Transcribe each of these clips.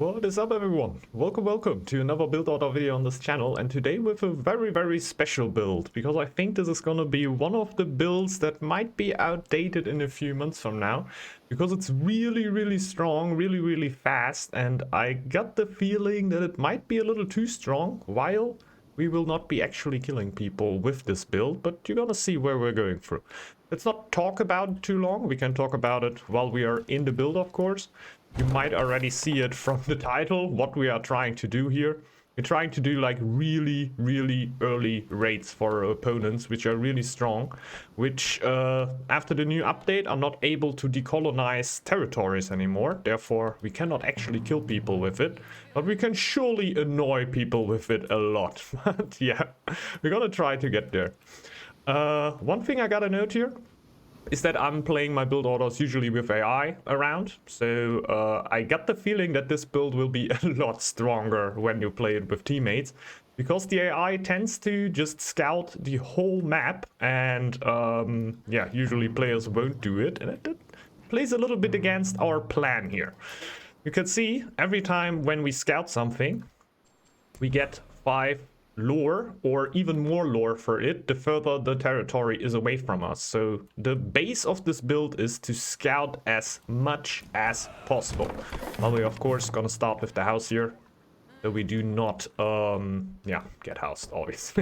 What is up, everyone? Welcome to another build order video on this channel, and today with a very special build, because I think this is gonna be one of the builds that might be outdated in a few months from now, because it's really strong, really fast, and I got the feeling that it might be a little too strong, while we will not be actually killing people with this build, but you're gonna see where we're going through. Let's not talk about it too long. We can talk about it while we are in the build, of course. You might already see it from the title, what we are trying to do here. We're trying to do like really early raids for our opponents, which are really strong, which after the new update are not able to decolonize territories anymore. Therefore, we cannot actually kill people with it, but we can surely annoy people with it a lot. But yeah, we're gonna try to get there. One thing I gotta note here is that I'm playing my build orders usually with AI around, so I got the feeling that this build will be a lot stronger when you play it with teammates, because the AI tends to just scout the whole map, and yeah, usually players won't do it, and it plays a little bit against our plan here. You can see every time when we scout something, we get 5 lore, or even more lore for it, the further the territory is away from us. So the base of this build is to scout as much as possible. Well, we're of course gonna start with the house here, so we do not yeah, get housed always.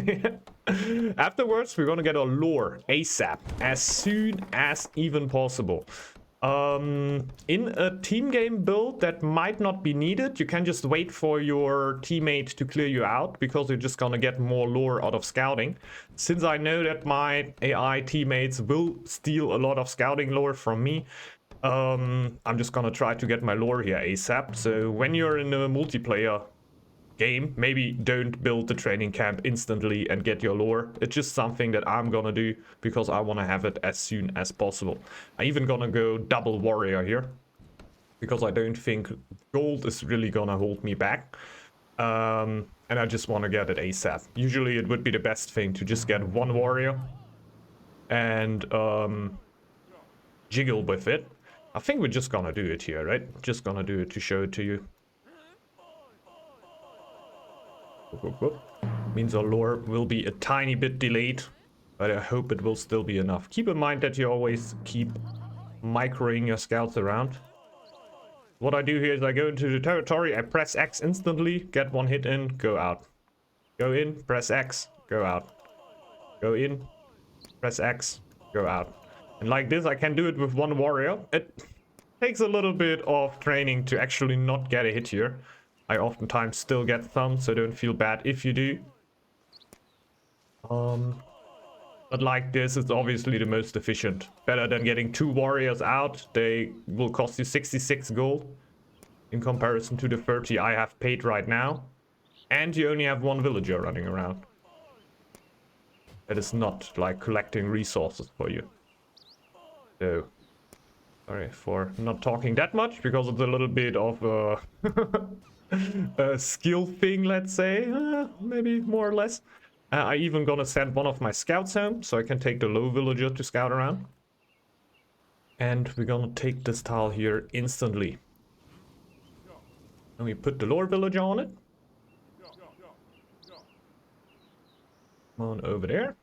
Afterwards we're gonna get a lore ASAP, as soon as even possible. In a team game build that might not be needed, you can just wait for your teammate to clear you out, because you're just gonna get more lore out of scouting. Since I know that my AI teammates will steal a lot of scouting lore from me, I'm just gonna try to get my lore here ASAP. So when you're in a multiplayer game, maybe don't build the training camp instantly and get your lore. It's just something that I'm gonna do because I want to have it as soon as possible. I even gonna go double warrior here, because I don't think gold is really gonna hold me back, and I just want to get it ASAP. Usually it would be the best thing to just get one warrior and jiggle with it. I think we're just gonna do it here, right? Just gonna do it to show it to you. Means our lore will be a tiny bit delayed, but I hope it will still be enough. Keep in mind that you always keep microing your scouts around. What I do here is I go into the territory, I press X instantly, get one hit in, go out. Go in, press X, go out. Go in, press X, go out. And like this, I can do it with one warrior. It takes a little bit of training to actually not get a hit here. I oftentimes still get some, so don't feel bad if you do. But like this, it's obviously the most efficient. Better than getting 2 warriors out. They will cost you 66 gold in comparison to the 30 I have paid right now. And you only have 1 villager running around. That is not like collecting resources for you. So, sorry for not talking that much, because it's a little bit of a skill thing, let's say, maybe more or less. I even gonna send one of my scouts home, so I can take the low villager to scout around. And we're gonna take this tile here instantly. And we put the lower villager on it. Come on over there.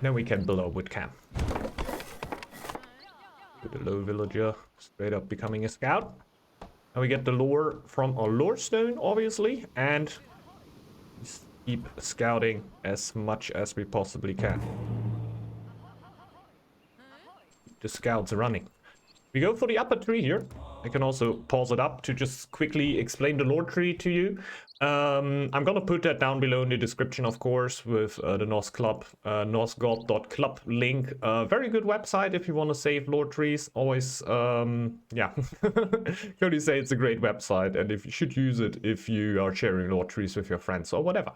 Then we can build a wood camp. Put the low villager straight up becoming a scout. And we get the lore from our lore stone, obviously, and keep scouting as much as we possibly can. The scouts running. We go for the upper tree here. I can also pause it up to just quickly explain the Loretree to you. I'm gonna put that down below in the description, of course, with the North Club, Northgard.club link. Very good website if you want to save Loretrees. Always, yeah, can only say it's a great website, and if you should use it if you are sharing Loretrees with your friends or whatever.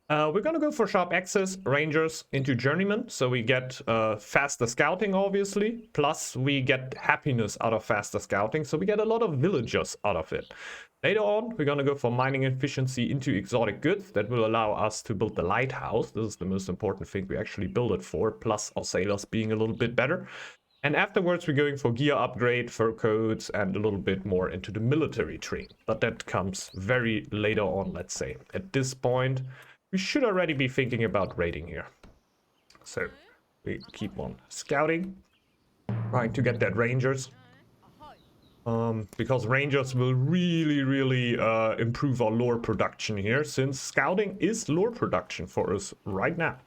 We're gonna go for sharp access, rangers into journeyman, so we get faster scouting, obviously, plus we get happiness out of faster scouting, so we get a lot of villagers out of it. Later on, we're gonna go for mining efficiency into exotic goods. That will allow us to build the lighthouse. This is the most important thing we actually build it for, plus our sailors being a little bit better. And afterwards, we're going for gear upgrade, fur coats, and a little bit more into the military tree. But that comes very later on, let's say. At this point, we should already be thinking about raiding here. So, we keep on scouting, trying to get that rangers. Because rangers will really improve our lore production here, since scouting is lore production for us right now.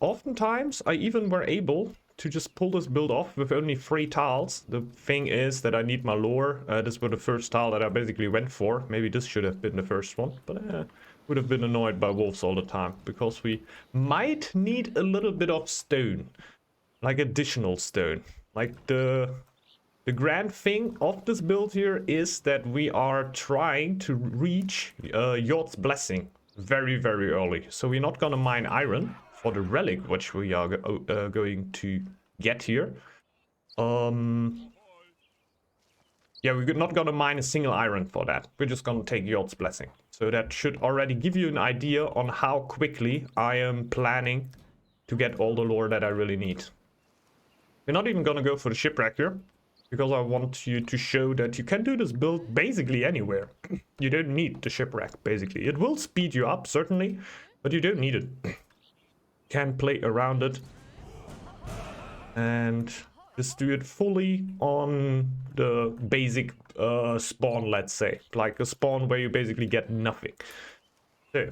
Oftentimes, I even were able to just pull this build off with only 3 tiles. The thing is that I need my lore. This was the first tile that I basically went for. Maybe this should have been the first one, but would have been annoyed by wolves all the time, because we might need a little bit of stone, like additional stone. Like the grand thing of this build here is that we are trying to reach Yord's Blessing very early. So we're not gonna mine iron for the relic, which we are going to get here. Yeah, we're not gonna mine a single iron for that. We're just gonna take Yord's Blessing. So that should already give you an idea on how quickly I am planning to get all the lore that I really need. We're not even gonna go for the shipwreck here, because I want you to show that you can do this build basically anywhere. You don't need the shipwreck, basically. It will speed you up, certainly, but you don't need it. You can play around it and just do it fully on the basic spawn, let's say. Like a spawn where you basically get nothing. So,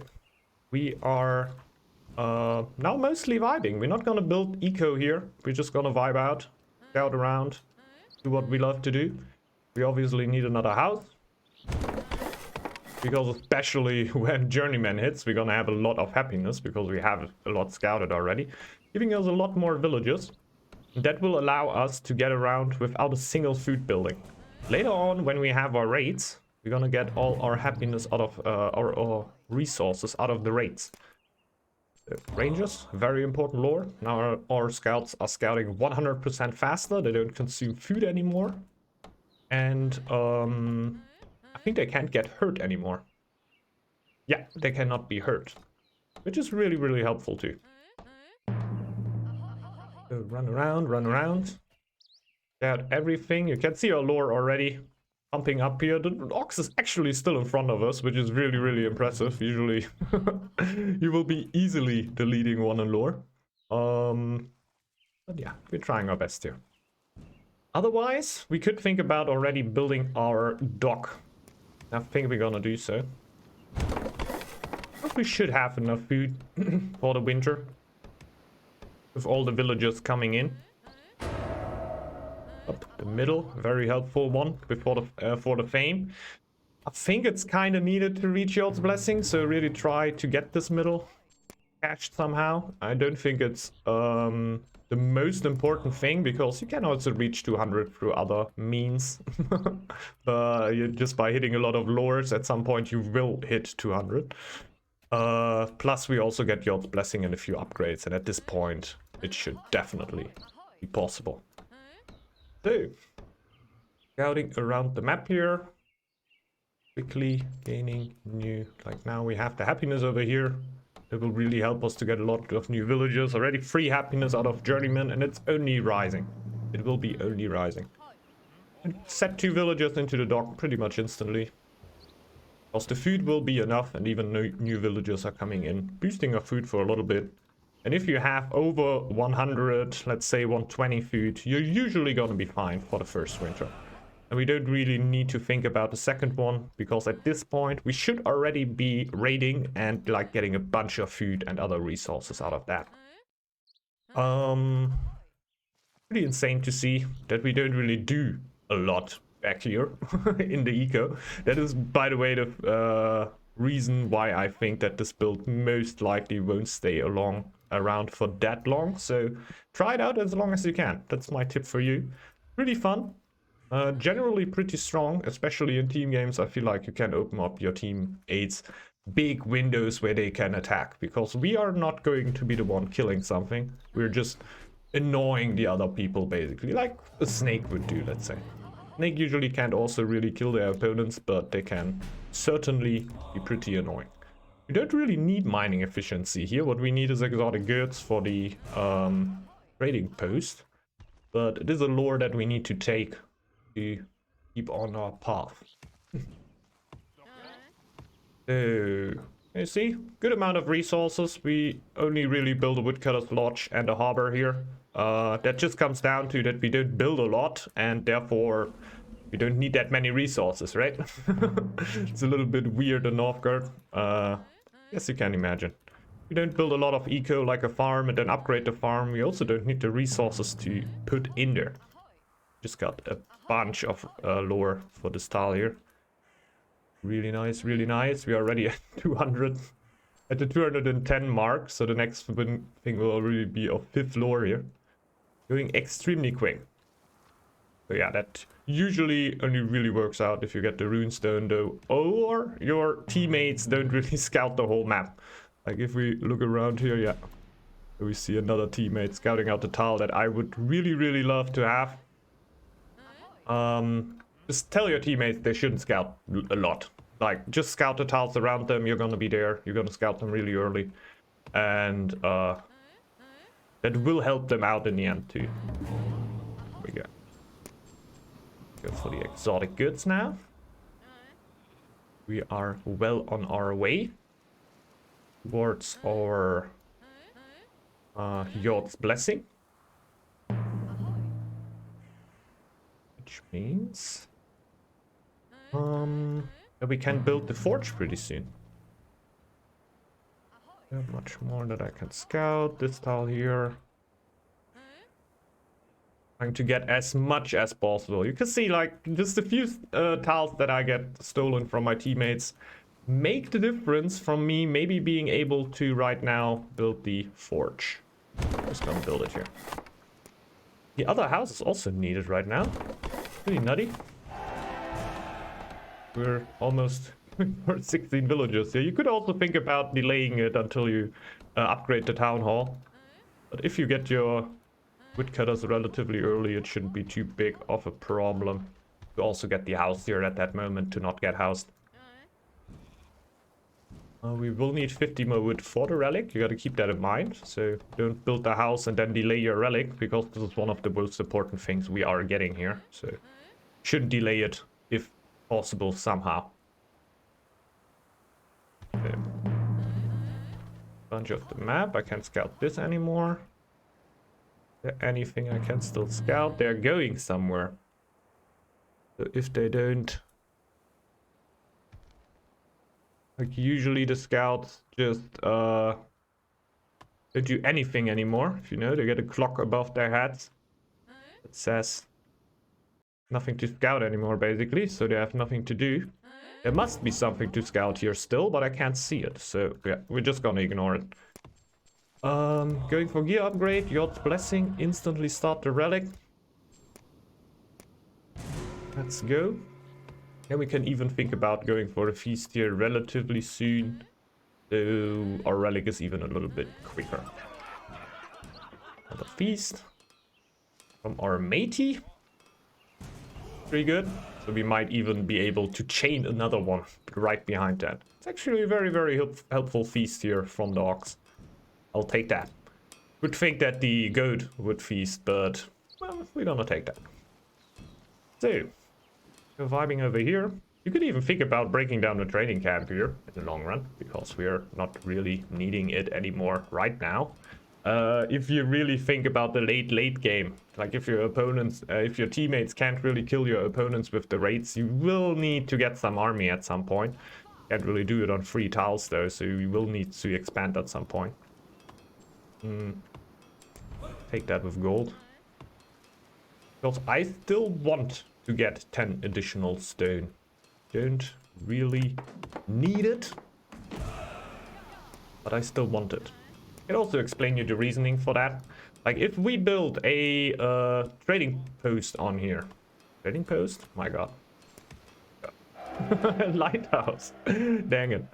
we are now mostly vibing. We're not gonna build eco here. We're just gonna vibe out, scout around, do what we love to do. We obviously need another house, because especially when Journeyman hits, we're gonna have a lot of happiness, because we have a lot scouted already, giving us a lot more villages. That will allow us to get around without a single food building. Later on, when we have our raids, we're gonna get all our happiness out of our resources out of the raids. Rangers, very important lore. Now our scouts are scouting 100% faster. They don't consume food anymore. And I think they can't get hurt anymore. Yeah, they cannot be hurt. Which is really helpful too. So run around. Scout everything. You can see our lore already pumping up here. The ox is actually still in front of us, which is really impressive. Usually you will be easily the leading one in lore. But yeah, we're trying our best here. Otherwise, we could think about already building our dock. I think we're gonna do so. But we should have enough food for the winter, with all the villagers coming in. Up the middle, very helpful one before the for the fame. I think it's kind of needed to reach Yord's Blessing, so really try to get this middle catched somehow. I don't think it's the most important thing, because you can also reach 200 through other means. Just by hitting a lot of lures, at some point you will hit 200. Plus we also get Yord's Blessing and a few upgrades, and at this point it should definitely be possible. So, scouting around the map here, quickly gaining new, like now we have the happiness over here. It will really help us to get a lot of new villagers. Already 3 happiness out of Journeyman, and it's only rising. It will be only rising. And set 2 villagers into the dock pretty much instantly, because the food will be enough, and even new villagers are coming in, boosting our food for a little bit. And if you have over 100, let's say 120 food, you're usually going to be fine for the first winter. And we don't really need to think about the second one, because at this point we should already be raiding and like getting a bunch of food and other resources out of that. Pretty insane to see that we don't really do a lot back here in the eco. That is, by the way, the reason why I think that this build most likely won't stay around for that long. So try it out as long as you can. That's my tip for you. Pretty fun. Generally pretty strong, especially in team games. I feel like you can open up your teammates big windows where they can attack, because we are not going to be the one killing something. We're just annoying the other people, basically, like a snake would do, let's say. Snake usually can't also really kill their opponents, but they can certainly be pretty annoying. We don't really need mining efficiency here. What we need is exotic goods for the trading post, but it is a lore that we need to take to keep on our path. So, you see, good amount of resources. We only really build a woodcutter's lodge and a harbor here. That just comes down to that we don't build a lot, and therefore we don't need that many resources, right? It's a little bit weird in Northgard. Yes, you can imagine. We don't build a lot of eco like a farm and then upgrade the farm. We also don't need the resources to put in there. Just got a bunch of lore for this tile here. Really nice, really nice. We are already at 200, at the 210 mark. So the next thing will already be of 5th lore here. Going extremely quick. So yeah, that usually only really works out if you get the runestone though, or your teammates don't really scout the whole map. Like if we look around here, yeah, we see another teammate scouting out the tile that I would really love to have. Just tell your teammates they shouldn't scout a lot. Like, just scout the tiles around them. You're gonna be there. You're gonna scout them really early. And that will help them out in the end too. Here we go. Go for the exotic goods now. We are well on our way towards our Yod's blessing. Which means that we can build the forge pretty soon. Not much more that I can scout. This tile here. Trying to get as much as possible. You can see like just a few tiles that I get stolen from my teammates make the difference from me maybe being able to right now build the forge. I'm just gonna build it here. The other house is also needed right now. Pretty nutty. We're almost for 16 villagers here. You could also think about delaying it until you upgrade the town hall. But if you get your woodcutters relatively early, it shouldn't be too big of a problem. You also get the house here at that moment to not get housed. We will need 50 more wood for the relic. You got to keep that in mind. So don't build the house and then delay your relic, because this is one of the most important things we are getting here. So shouldn't delay it if possible somehow. Okay. Bunch of the map. I can't scout this anymore. Is there anything I can still scout? They're going somewhere. So if they don't... Like usually the scouts just don't do anything anymore. If you know, they get a clock above their heads that says nothing to scout anymore basically, so they have nothing to do. There must be something to scout here still, but I can't see it, so yeah, we're just gonna ignore it. Going for gear upgrade, Yod's blessing, instantly start the relic. Let's go. And we can even think about going for a feast here relatively soon. So our relic is even a little bit quicker. Another feast from our matey. Pretty good. So we might even be able to chain another one right behind that. It's actually a very helpful feast here from the ox. I'll take that. Would think that the goat would feast, but well, we're gonna take that. So we're vibing over here. You could even think about breaking down the training camp here in the long run, because we're not really needing it anymore right now. If you really think about the late game, like if your opponents, if your teammates can't really kill your opponents with the raids, you will need to get some army at some point. Can't really do it on free tiles though, so you will need to expand at some point. Take that with gold. Because I still want to get 10 additional stone. Don't really need it, but I still want it. I can also explain you the reasoning for that. Like if we build a trading post on here. Trading post? My god. Lighthouse. Dang it.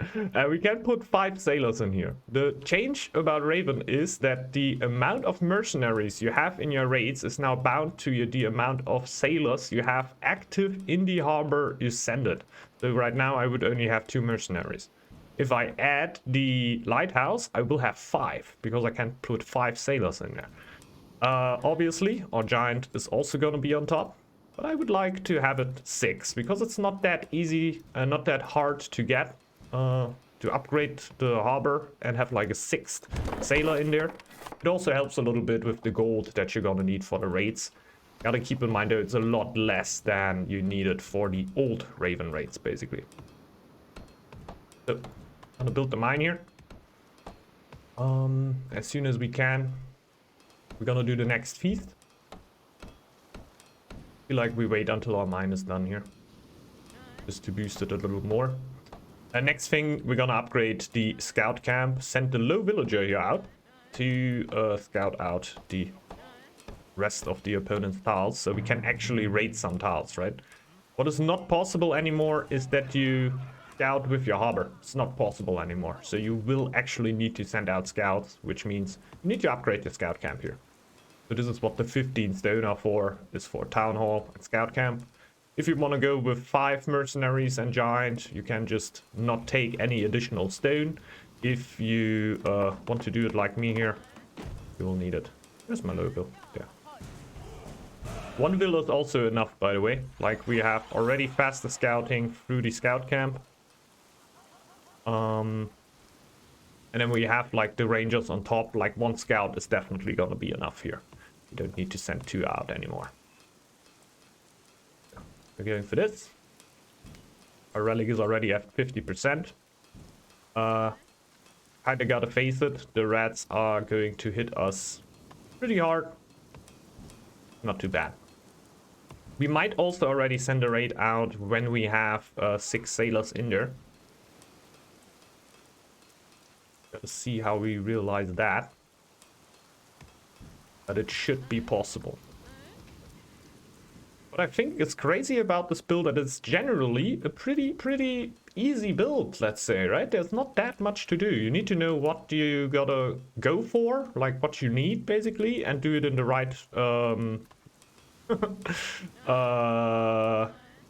We can put 5 sailors in here. The change about Raven is that the amount of mercenaries you have in your raids is now bound to the amount of sailors you have active in the harbor you send it. So right now I would only have 2 mercenaries. If I add the lighthouse, I will have 5, because I can put 5 sailors in there. Obviously, our giant is also going to be on top. But I would like to have it 6, because it's not that easy and not that hard to get. To upgrade the harbor and have like a 6th sailor in there. It also helps a little bit with the gold that you're gonna need for the raids. Gotta keep in mind though, it's a lot less than you needed for the old Raven raids, basically. So, I'm gonna build the mine here. As soon as we can. We're gonna do the next feast. I feel like we wait until our mine is done here. Just to boost it a little more. Next thing, we're gonna upgrade the scout camp. Send the low villager here out to scout out the rest of the opponent's tiles, so we can actually raid some tiles, right? What is not possible anymore is that you scout with your harbor. It's not possible anymore. So you will actually need to send out scouts, which means you need to upgrade the scout camp here. So this is what the 15 stone are for, is for town hall and scout camp. If you want to go with 5 mercenaries and giant, you can just not take any additional stone. If you want to do it like me here, you will need it. There's my logo. Yeah. 1 villa is also enough, by the way. Like, we have already faster scouting through the scout camp. And then we have like the rangers on top. Like 1 scout is definitely gonna be enough here. You don't need to send 2 out anymore. We're going for this. Our relic is already at 50%. Kinda gotta face it. The rats are going to hit us pretty hard. Not too bad. We might also already send a raid out when we have 6 sailors in there. Gotta see how we realize that. But it should be possible. What I think is crazy about this build that it's generally a pretty easy build, let's say, right? There's not that much to do. You need to know what you gotta go for, like what you need basically, and do it in the right oh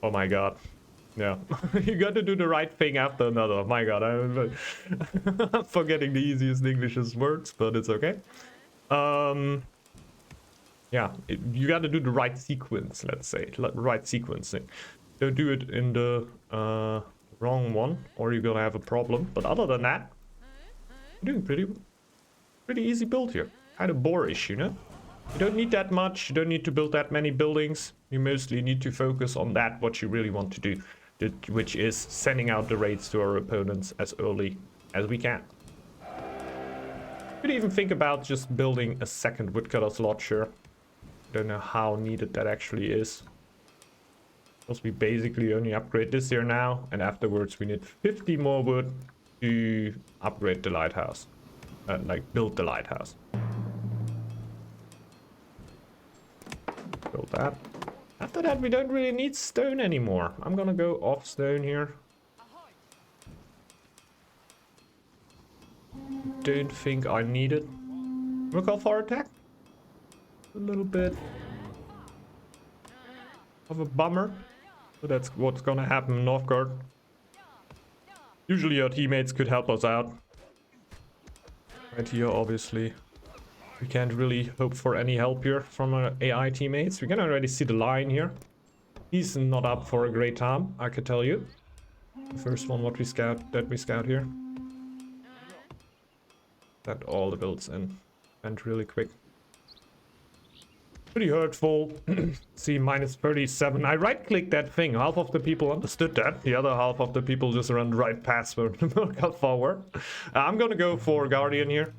my god. Yeah. You gotta do the right thing after another. My god, I'm forgetting the easiest English words, but it's okay. Yeah, you got to do the right sequence, let's say. Right sequencing. Don't do it in the wrong one, or you're gonna have a problem. But other than that, you're doing pretty easy build here. Kind of boorish, you know? You don't need that much. You don't need to build that many buildings. You mostly need to focus on that, what you really want to do. Which is sending out the raids to our opponents as early as we can. Could even think about just building a second woodcutter's lodge here. Don't know how needed that actually is. Because we basically only upgrade this here now, and afterwards we need 50 more wood to upgrade the lighthouse. Like build the lighthouse. Build that. After that we don't really need stone anymore. I'm gonna go off stone here. Don't think I need it. We'll call for attack. A little bit of a bummer, but that's what's gonna happen in Northgard. Usually our teammates could help us out. Right here, obviously, we can't really hope for any help here from our AI teammates. We can already see the line here. He's not up for a great time, I could tell you. The first one we scout here. That all the builds in went really quick. Pretty hurtful. See, minus 37. I right-clicked that thing. Half of the people understood that. The other half of the people just ran right past where got forward. I'm gonna go for Guardian here.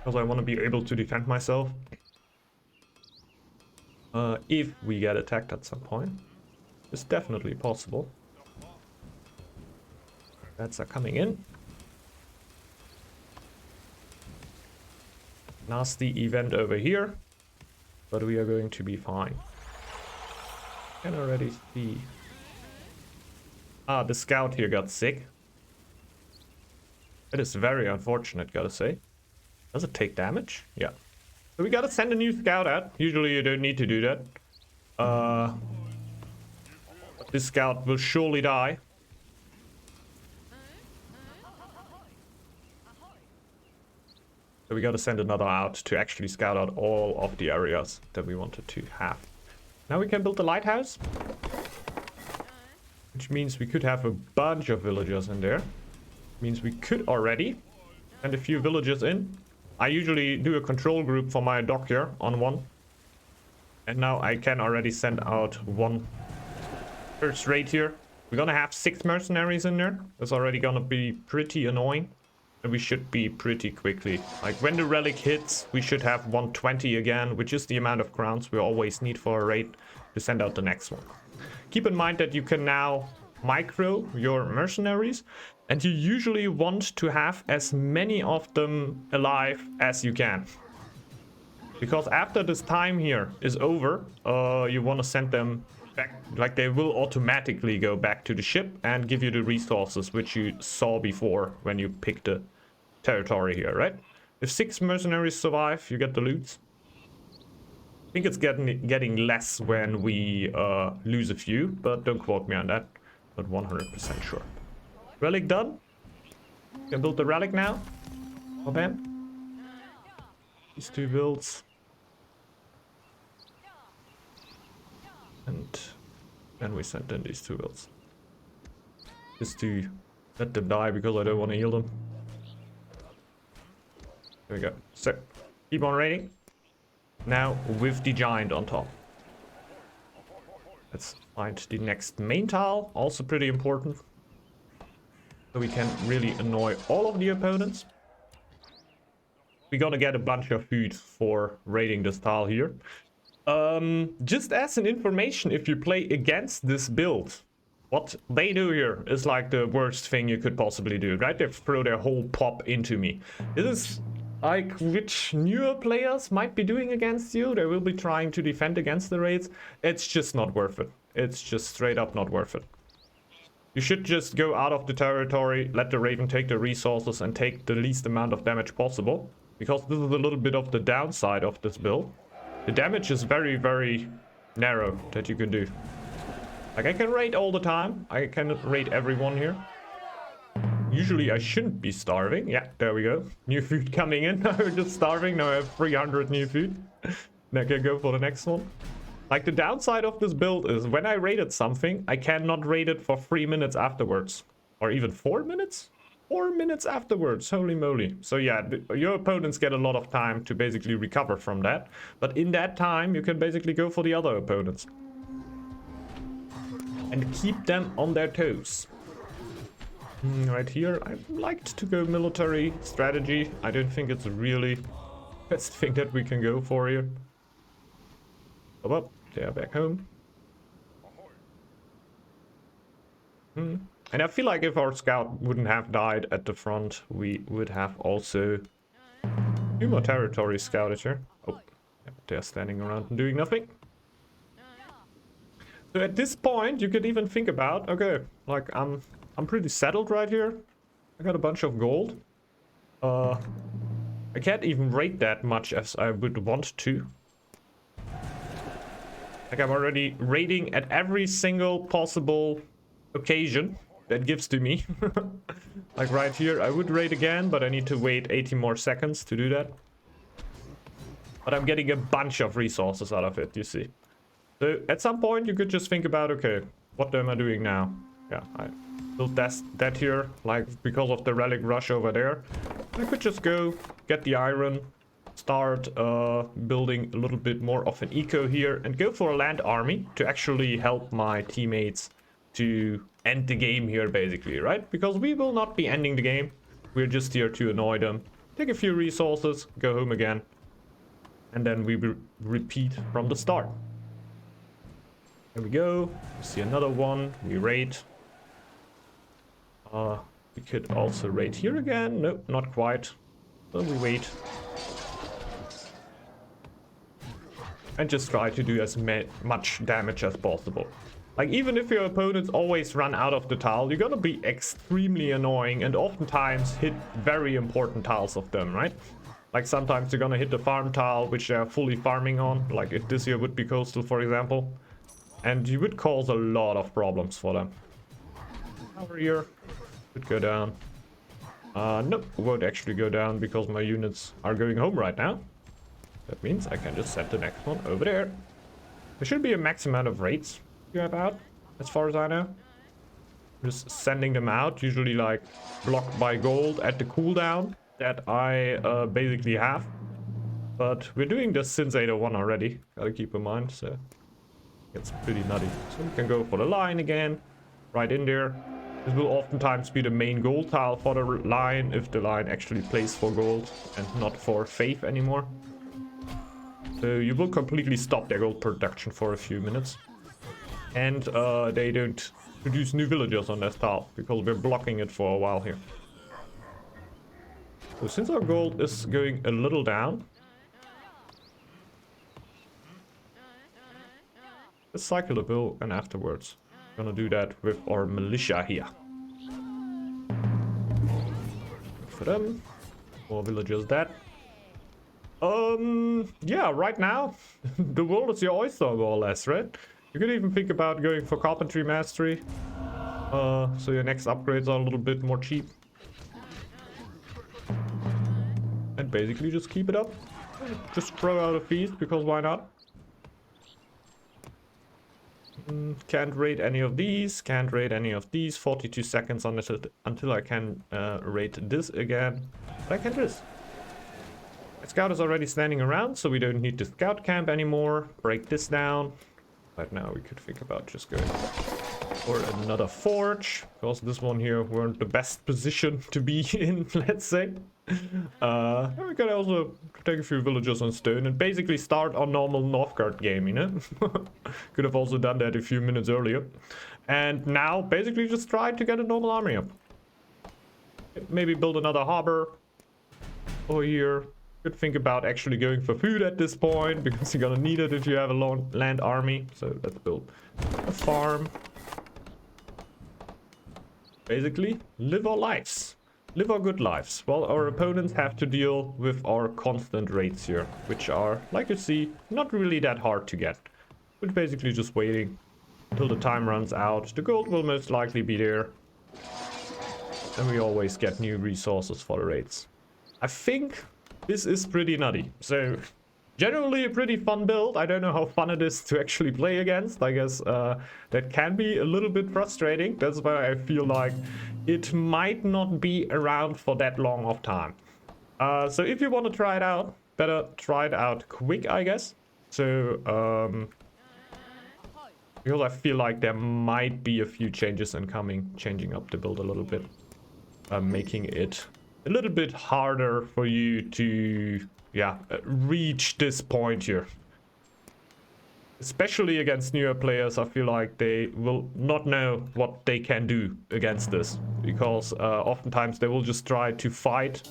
Because I want to be able to defend myself. If we get attacked at some point. It's definitely possible. That's coming in. Nasty event over here. But we are going to be fine. Can already see. Ah, the scout here got sick. It is very unfortunate, gotta say. Does it take damage? Yeah. So we gotta send a new scout out. Usually you don't need to do that. This scout will surely die. So we gotta send another out to actually scout out all of the areas that we wanted to have. Now we can build the lighthouse, which means we could have a bunch of villagers in there. Means we could already send a few villagers in. I usually do a control group for my dock here on one. And now I can already send out one first raid here. We're gonna have 6 mercenaries in there. That's already gonna be pretty annoying. And we should be pretty quickly. Like when the relic hits, we should have 120 again, which is the amount of crowns we always need for a raid to send out the next one. Keep in mind that you can now micro your mercenaries, and you usually want to have as many of them alive as you can. Because after this time here is over, you want to send them back, like they will automatically go back to the ship and give you the resources which you saw before when you picked the territory here, right? If 6 mercenaries survive, you get the loot. I think it's getting less when we lose a few, but don't quote me on that. But 100% sure. Relic done. Can build the relic now. Oh, bam. These 2 builds. And then we sent in these 2 builds. Just to let them die because I don't want to heal them. There we go. So, keep on raiding. Now with the giant on top. Let's find the next main tile. Also pretty important. So we can really annoy all of the opponents. We're gonna get a bunch of food for raiding this tile here. Just as an information, if you play against this build, what they do here is like the worst thing you could possibly do, right? They throw their whole pop into me. This is like which newer players might be doing against you. They will be trying to defend against the raids. It's just not worth it. It's just straight up not worth it. You should just go out of the territory, let the Raven take the resources and take the least amount of damage possible. Because this is a little bit of the downside of this build. The damage is very, very narrow that you can do. Like I can raid all the time. I can raid everyone here. Usually I shouldn't be starving. Yeah, there we go. New food coming in. I'm just starving. Now I have 300 new food. Now I can go for the next one. Like the downside of this build is when I raided something, I cannot raid it for 3 minutes afterwards. Or even 4 minutes? 4 minutes afterwards, holy moly. So yeah, your opponents get a lot of time to basically recover from that. But in that time, you can basically go for the other opponents. And keep them on their toes. Right here, I liked to go military strategy. I don't think it's really the best thing that we can go for here. Oh, well, they are back home. And I feel like if our scout wouldn't have died at the front, we would have also 2 more territories scouted here. Oh, yeah, they're standing around and doing nothing. So at this point, you could even think about, okay, like I'm pretty settled right here. I got a bunch of gold. I can't even raid that much as I would want to. Like I'm already raiding at every single possible occasion that gives to me. Like right here, I would raid again, but I need to wait 80 more seconds to do that. But I'm getting a bunch of resources out of it, you see. So at some point, you could just think about, okay, what am I doing now? Yeah, I built that here, like because of the relic rush over there. I could just go get the iron, start building a little bit more of an eco here, and go for a land army to actually help my teammates to end the game here, basically, right? Because we will not be ending the game. We're just here to annoy them. Take a few resources, go home again, and then we will repeat from the start. There we go. See another one. We raid. We could also raid here again. Nope, not quite. So we wait. And just try to do as much damage as possible. Like, even if your opponents always run out of the tile, you're gonna be extremely annoying and oftentimes hit very important tiles of them, right? Like, sometimes you're gonna hit the farm tile, which they're fully farming on. Like, if this here would be coastal, for example. And you would cause a lot of problems for them. Over here. Could go down. Nope, won't actually go down because my units are going home right now. That means I can just set the next one over there. There should be a max amount of raids you have out, as far as I know. Just sending them out, usually like blocked by gold at the cooldown that I basically have. But we're doing this since 801 already, gotta keep in mind, so it's pretty nutty. So we can go for the line again, right in there. This will oftentimes be the main gold tile for the line if the line actually plays for gold and not for faith anymore. So you will completely stop their gold production for a few minutes. And they don't produce new villagers on that tile because we're blocking it for a while here. So since our gold is going a little down, let's cycle a bill and afterwards gonna do that with our militia here. For them, more villagers dead. Yeah, right now the world is your oyster more or less, right? You could even think about going for carpentry mastery, so your next upgrades are a little bit more cheap, and basically just keep it up. Just throw out a feast because why not? Can't raid any of these, can't raid any of these. 42 seconds on it until I can raid this again. But I can do this. The scout is already standing around, so we don't need the scout camp anymore. Break this down. Right now we could think about just going for another forge, because this one here weren't the best position to be in, let's say. We can also take a few villagers on stone and basically start our normal Northgard game, you know? Could have also done that a few minutes earlier. And now basically just try to get a normal army up. Maybe build another harbor over here. Could think about actually going for food at this point, because you're gonna need it if you have a land army. So let's build a farm. Basically, live our lives. Live our good lives, while our opponents have to deal with our constant raids here, which are, like you see, not really that hard to get. We're basically just waiting until the time runs out. The gold will most likely be there. And we always get new resources for the raids. I think this is pretty nutty. So, generally a pretty fun build. I don't know how fun it is to actually play against. I guess that can be a little bit frustrating. That's why I feel like it might not be around for that long of time. So if you want to try it out, better try it out quick, I guess. So, because I feel like there might be a few changes incoming, changing up the build a little bit, making it a little bit harder for you to, yeah, reach this point here. Especially against newer players, I feel like they will not know what they can do against this. Because oftentimes they will just try to fight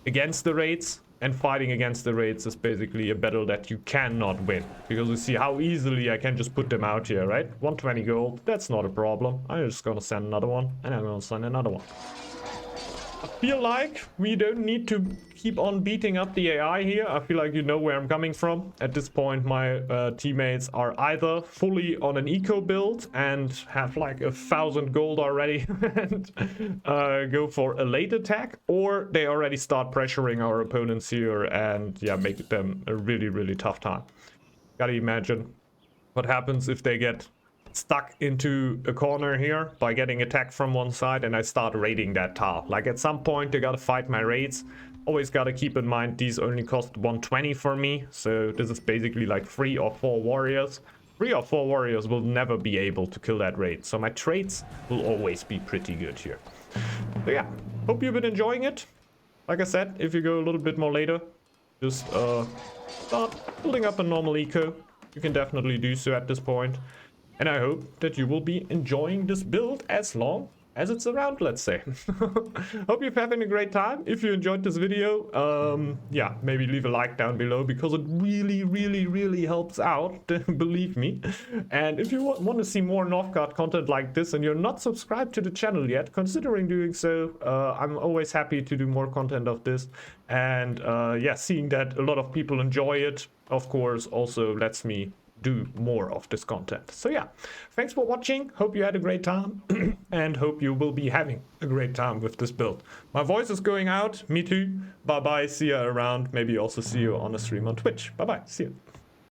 against the raids. And fighting against the raids is basically a battle that you cannot win. Because you see how easily I can just put them out here, right? 120 gold, that's not a problem. I'm just gonna send another one, and I'm gonna send another one. I feel like we don't need to keep on beating up the AI here. I feel like you know where I'm coming from. At this point, my teammates are either fully on an eco build and have like 1,000 gold already and go for a late attack, or they already start pressuring our opponents here and, yeah, make them a really, really tough time. Gotta imagine what happens if they get stuck into a corner here by getting attacked from one side and I start raiding that tile. Like at some point they gotta fight my raids. Always gotta keep in mind these only cost 120 for me, so this is basically like 3 or 4 warriors. 3 or 4 warriors will never be able to kill that raid, so my trades will always be pretty good here. So yeah, hope you've been enjoying it. Like I said, if you go a little bit more later, just start building up a normal eco. You can definitely do so at this point. And I hope that you will be enjoying this build as long as it's around, let's say. Hope you're having a great time. If you enjoyed this video, yeah, maybe leave a like down below, because it really, really, really helps out, believe me. And if you want to see more Northgard content like this and you're not subscribed to the channel yet, considering doing so, I'm always happy to do more content of this. And yeah, seeing that a lot of people enjoy it, of course, also lets me do more of this content. So yeah, thanks for watching. Hope you had a great time and hope you will be having a great time with this build. My voice is going out. Me too. Bye bye. See you around. Maybe also see you on a stream on Twitch. Bye bye. See you.